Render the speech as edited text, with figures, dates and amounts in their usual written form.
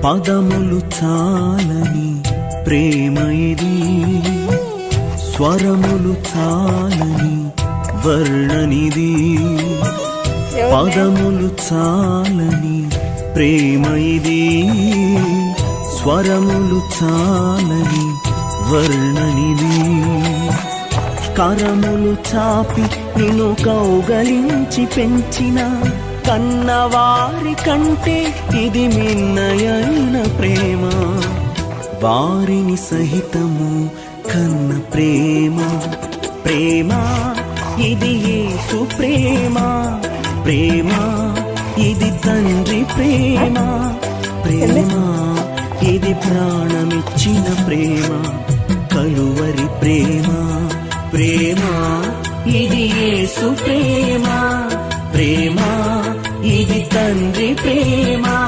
పదములు చాలని ప్రేమ ఇది, స్వరములు చాలని వర్ణనిది. పదములు చాలని ప్రేమ ఇది, స్వరములు చాలని వర్ణనిది. కరములు చాపి నిన్ను కౌగలించి పెంచిన కన్నవారి కంటే ఇది మిన్నయైన ప్రేమ. వారిని సహితము కన్న ప్రేమ. ప్రేమ ఇది యేసు ప్రేమ. ప్రేమ ఇది తండ్రి ప్రేమ. ప్రేమ ఇది ప్రాణమిచ్చిన ప్రేమ, కలువరి ప్రేమ. ప్రేమ ఇది యేసు ప్రేమ. ప్రేమ ఇది తండ్రి ప్రేమ.